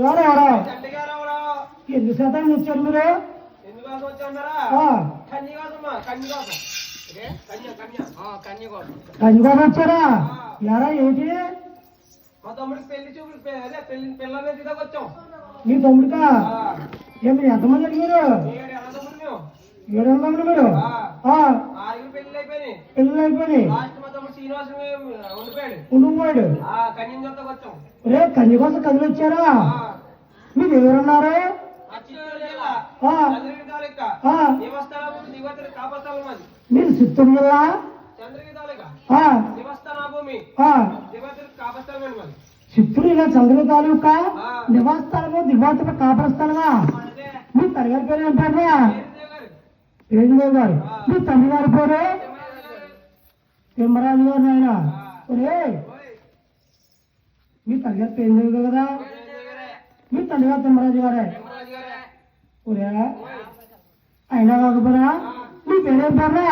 గారు ఎవరో ఎన్ని శాతం వచ్చారు మీరు? ఎందుకోసం వచ్చారా? కన్య కోసమా? కన్య కోసం. కన్య కోసం వచ్చారా? ఎరా ఏంటి? మా తమ్ముడికి పెళ్లి చూపులు అదే పిల్లల్ని తీసుకొచ్చాం. మీ తమ్ముడికా? ఏమి ఎంతమంది అడిగారు? 7 తమ్ముడు మీరు? పెళ్లి అయిపోయినాయి. లాస్ట్ మా తమ్ముడు శ్రీనివాసం ఉండిపోయాడు. కన్యంతో వచ్చాం. రే కన్య కోసం కదిలి వచ్చారా? మీరు ఎవరున్నారు? మీరు చిత్తూరు జిల్లా చిత్తూరు జిల్లా చంద్రుల తాలూకా నివాసస్థలము దివాతర కాపరస్థలమా? మీ తల్లిగారి పేరు ఏంటన్నా? రేణుదేవి గారు. మీ తల్లి గారి పేరు తిమ్మరాజు గారు. ఆయన ఒరే మీ తల్లిగారి పేరు దేవి కదా? మీ తల్లిగారు తిమ్మరాజు గారే. ఒరే అయినా కాకపోరా మీ పేరేం పేర్రా?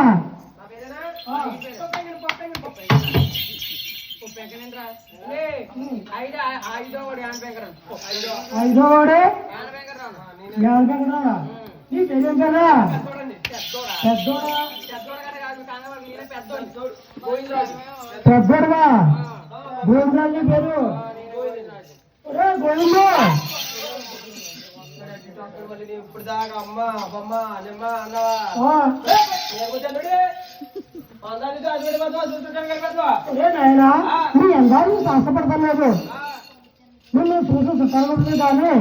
ఐదోవాడే జ్ఞాన వెంకటరామా. నీ పేరేం పేర్రా? పెద్దోడవా? గోవిందరాజు పేరు? గోవిందు ఇప్పుడు దాకా అమ్మ బొమ్మ అమ్మ అన్నవా? నీ అందరూ కష్టపడతలేదు. నువ్వు చూసి చుట్టాలు కానీ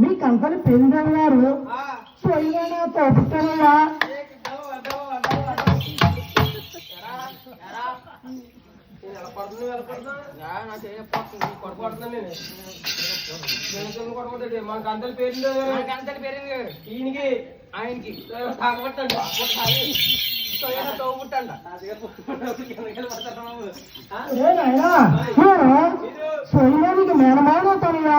మీకంతని పెళ్ళిదేవి గారు పోయినా తోపుతానయ్యా. మనకు అందరి పేరు ఈయనకి ఆయనకి తాగబట్టండి సోయినానికి మేనమానవుతానయ్యా.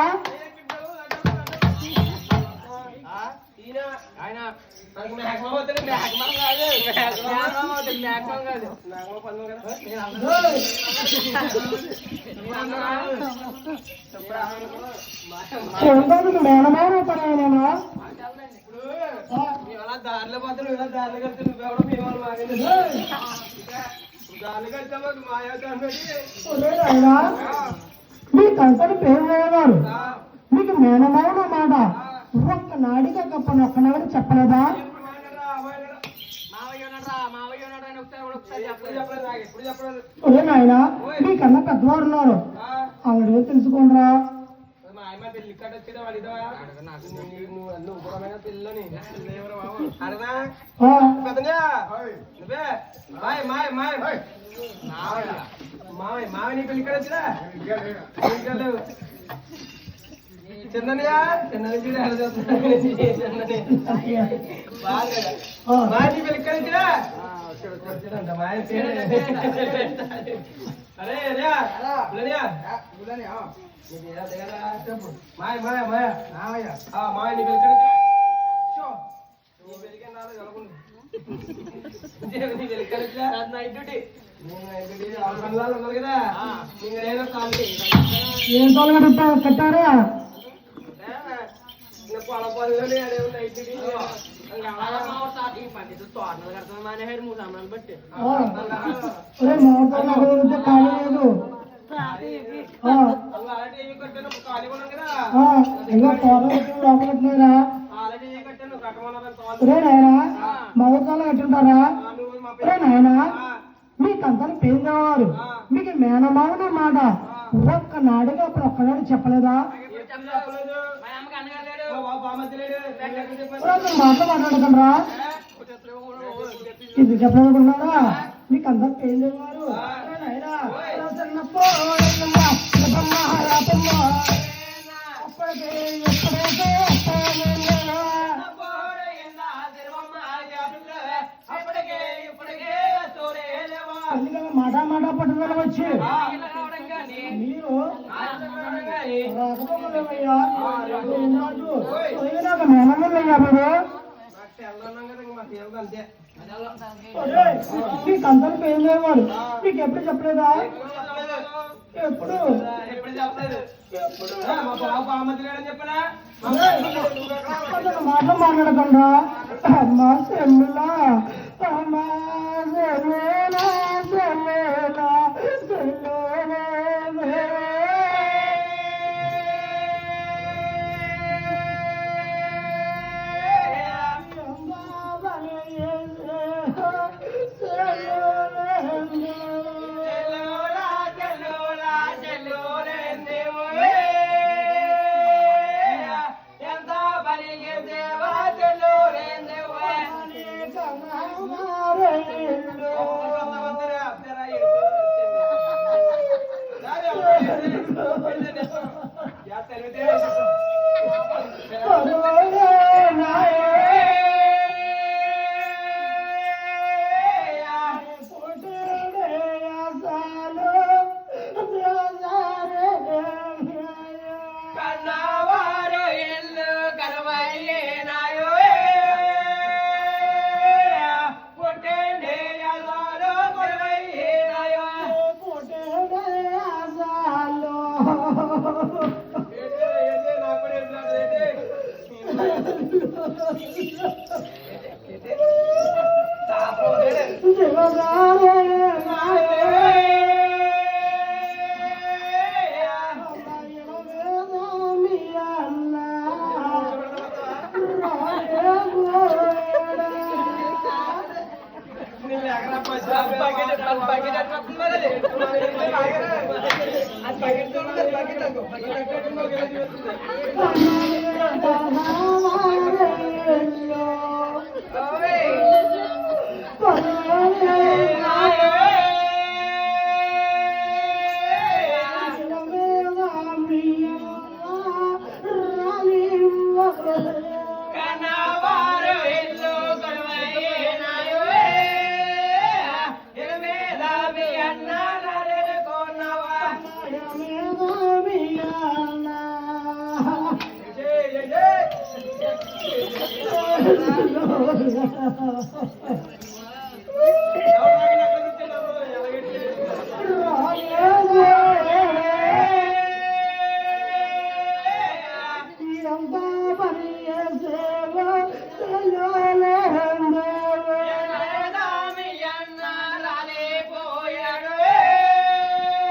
ఆయన చూడడానికి మేనమానవుతానయ్యా నేను. ఎలా దారిలో పోతాను ఎలా దారిలో కలుగుతాను నువ్వెవడో మీ వాళ్ళు దారిలో కలిసామా మాయా మీకు అంతటి పేరు గారు మీకు మేనమాన మాట ఒక్క నాడిగా కప్పని ఒక్కనాడు చెప్పలేదా? ఒరే నాయన మీకన్నా పెద్దవారు ఉన్నారు ఆవిడ తెలుసుకోండిరా. మావి నీ పెళ్లి ఇక్కడ వచ్చినా చిన్ననియా చిన్న మాది పెళ్లి ఇక్కడ వచ్చినా అరే మాయ మాయ మాయ మాయ నీ పెళ్లి ఇక్కడ నీ పెళ్లికి నీ పెళ్లి ఇక్కడ నైట్ డ్యూటీ ఉన్నారు కదా ఏదో కాదు ఏం తోలు కట్టారా? పొలపల్లి అదే నైట్ డ్యూటీ మగకాలు కట్టుంటారా? నాయన మీకంతని పేరు కావాలి మీకు మేనమావన మాట ఒక్క నాడుగా అప్పుడు ఒక్కనాడు చెప్పలేదా? మాటలు మాట్లాడకండ్రా. ఇది చెప్పలేదుకున్నారా? మీకు అందరు పేరు లేవారు మాట మాట పట్టుదల వచ్చి మీరు మేనమ్మయ్యా మీరు మీకు అందరూ పేరు లేవారు మీకు ఎప్పుడు చెప్పలేదా? ఎప్పుడు ఎప్పుడు చెప్పలేదు ఎప్పుడు మా బావ బామ్మతి లేడని చెప్పనా అతను మాటలు మాట్లాడకుండా అమ్మా చెల్లులా అమ్మా చెల్లులా చెల్లులా